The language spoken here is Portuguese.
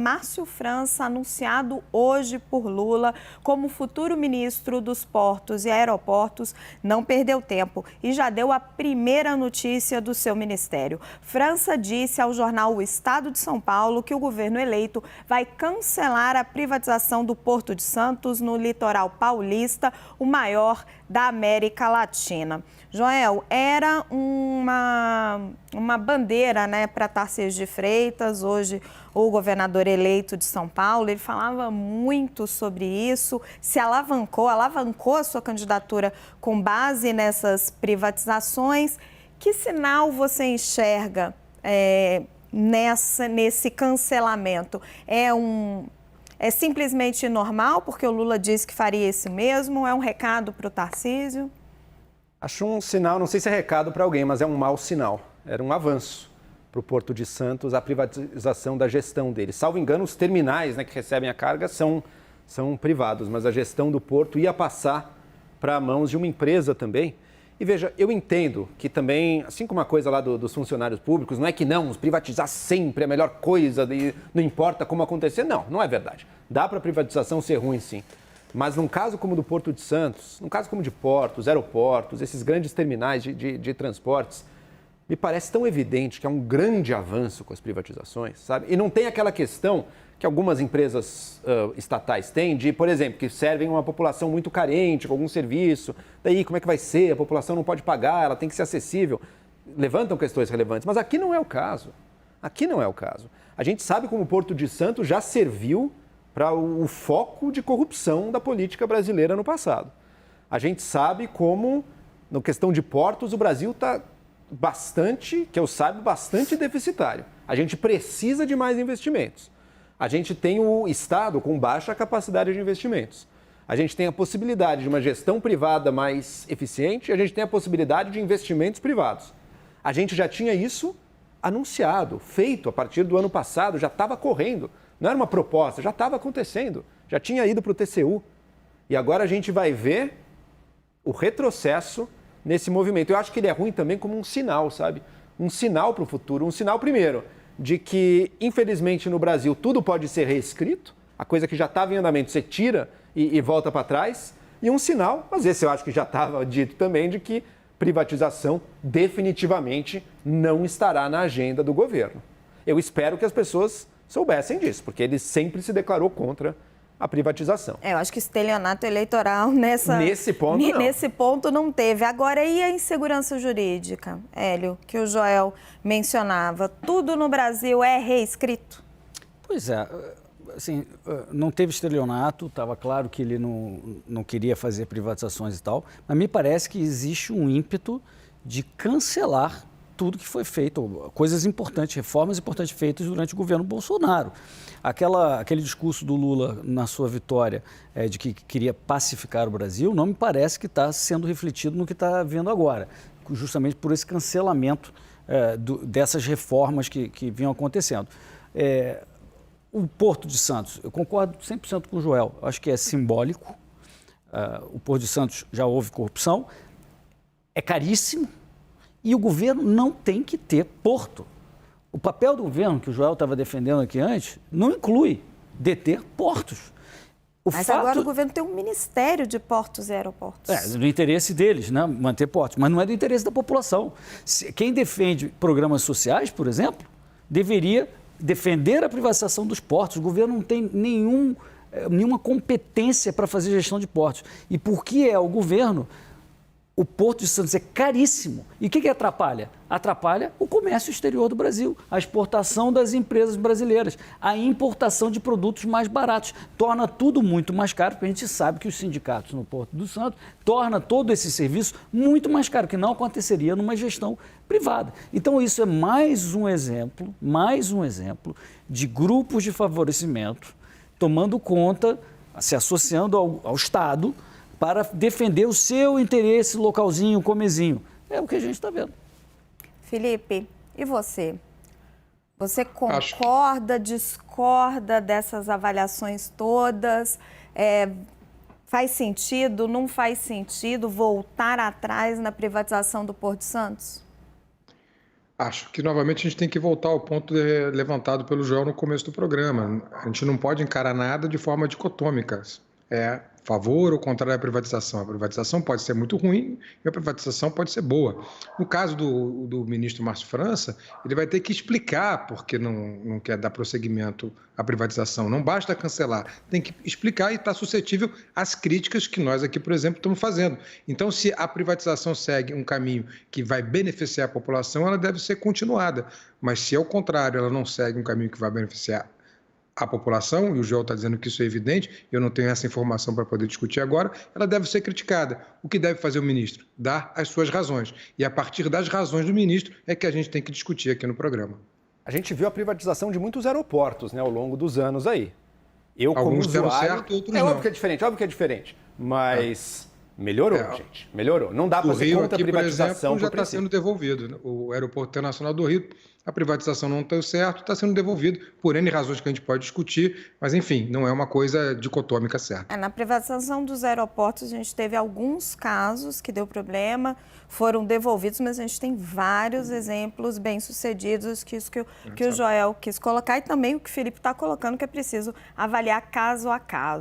Márcio França, anunciado hoje por Lula como futuro ministro dos Portos e Aeroportos, não perdeu tempo e já deu a primeira notícia do seu ministério. França disse ao jornal O Estado de São Paulo que o governo eleito vai cancelar a privatização do Porto de Santos no litoral paulista, o maior da América Latina. Joel, era uma bandeira, né, para Tarcísio de Freitas, hoje o governador eleito de São Paulo. Ele falava muito sobre isso, se alavancou a sua candidatura com base nessas privatizações. Que sinal você enxerga nesse cancelamento? É simplesmente normal, porque o Lula disse que faria isso mesmo? É um recado para o Tarcísio? Acho um sinal, não sei se é recado para alguém, mas é um mau sinal. Era um avanço para o Porto de Santos a privatização da gestão dele. Salvo engano, os terminais, né, que recebem a carga são privados, mas a gestão do porto ia passar para mãos de uma empresa também. E veja, eu entendo que também, assim como a coisa lá dos funcionários públicos, não é que não, privatizar sempre é a melhor coisa, não importa como acontecer. Não é verdade. Dá para a privatização ser ruim, sim. Mas num caso como o do Porto de Santos, num caso como de portos, aeroportos, esses grandes terminais de transportes, me parece tão evidente que é um grande avanço com as privatizações, sabe? E não tem aquela questão que algumas empresas estatais têm de, por exemplo, que servem uma população muito carente com algum serviço. Daí, como é que vai ser? A população não pode pagar, ela tem que ser acessível. Levantam questões relevantes, mas aqui não é o caso. Aqui não é o caso. A gente sabe como o Porto de Santos já serviu para o foco de corrupção da política brasileira no passado. A gente sabe como, na questão de portos, o Brasil está bastante deficitário. A gente precisa de mais investimentos. A gente tem o Estado com baixa capacidade de investimentos. A gente tem a possibilidade de uma gestão privada mais eficiente e a gente tem a possibilidade de investimentos privados. A gente já tinha isso anunciado, feito a partir do ano passado, já estava correndo. Não era uma proposta, já estava acontecendo, já tinha ido para o TCU. E agora a gente vai ver o retrocesso nesse movimento. Eu acho que ele é ruim também como um sinal, sabe? Um sinal para o futuro. Um sinal, primeiro, de que, infelizmente, no Brasil, tudo pode ser reescrito. A coisa que já estava em andamento, você tira e volta para trás. E um sinal, às vezes eu acho que já estava dito também, de que privatização definitivamente não estará na agenda do governo. Eu espero que as pessoas soubessem disso, porque ele sempre se declarou contra a privatização. Eu acho que estelionato eleitoral nesse ponto não teve. Agora, e a insegurança jurídica, Hélio, que o Joel mencionava? Tudo no Brasil é reescrito? Pois é, assim, não teve estelionato, estava claro que ele não queria fazer privatizações e tal, mas me parece que existe um ímpeto de cancelar tudo que foi feito, coisas importantes, reformas importantes feitas durante o governo Bolsonaro. Aquele discurso do Lula na sua vitória de que queria pacificar o Brasil, não me parece que está sendo refletido no que está vendo agora, justamente por esse cancelamento dessas reformas que vinham acontecendo. O Porto de Santos, eu concordo 100% com o Joel, acho que é simbólico. O Porto de Santos já houve corrupção, é caríssimo. E o governo não tem que ter porto. O papel do governo, que o Joel estava defendendo aqui antes, não inclui deter portos. Agora o governo tem um Ministério de Portos e Aeroportos. É do interesse deles, né, manter portos, mas não é do interesse da população. Quem defende programas sociais, por exemplo, deveria defender a privatização dos portos. O governo não tem nenhuma competência para fazer gestão de portos. E por que é o governo? O Porto de Santos é caríssimo. E o que atrapalha? Atrapalha o comércio exterior do Brasil, a exportação das empresas brasileiras, a importação de produtos mais baratos. Torna tudo muito mais caro, porque a gente sabe que os sindicatos no Porto do Santos torna todo esse serviço muito mais caro, que não aconteceria numa gestão privada. Então, isso é mais um exemplo de grupos de favorecimento tomando conta, se associando ao Estado, para defender o seu interesse localzinho, comezinho. É o que a gente está vendo. Felipe, e você? Você concorda, discorda dessas avaliações todas? Faz sentido, não faz sentido voltar atrás na privatização do Porto de Santos? Acho que, novamente, a gente tem que voltar ao ponto levantado pelo Joel no começo do programa. A gente não pode encarar nada de forma dicotômica. É favor ou contrário à privatização. A privatização pode ser muito ruim e a privatização pode ser boa. No caso do ministro Márcio França, ele vai ter que explicar por que não quer dar prosseguimento à privatização. Não basta cancelar, tem que explicar e está suscetível às críticas que nós aqui, por exemplo, estamos fazendo. Então, se a privatização segue um caminho que vai beneficiar a população, ela deve ser continuada. Mas se, ao contrário, ela não segue um caminho que vai beneficiar a população, e o Joel está dizendo que isso é evidente, eu não tenho essa informação para poder discutir agora, ela deve ser criticada. O que deve fazer o ministro? Dar as suas razões. E a partir das razões do ministro é que a gente tem que discutir aqui no programa. A gente viu a privatização de muitos aeroportos, né, ao longo dos anos aí. Alguns como usuário, deram certo, outros é não. óbvio que é diferente, mas melhorou, gente, melhorou. Não dá para ser contra a privatização, já está sendo devolvido. O Aeroporto Internacional do Rio, a privatização não deu certo, está sendo devolvido por N razões que a gente pode discutir, mas enfim, não é uma coisa dicotômica certa. Na privatização dos aeroportos, a gente teve alguns casos que deu problema, foram devolvidos, mas a gente tem vários exemplos bem-sucedidos, que isso que o Joel quis colocar, e também o que o Felipe está colocando, que é preciso avaliar caso a caso.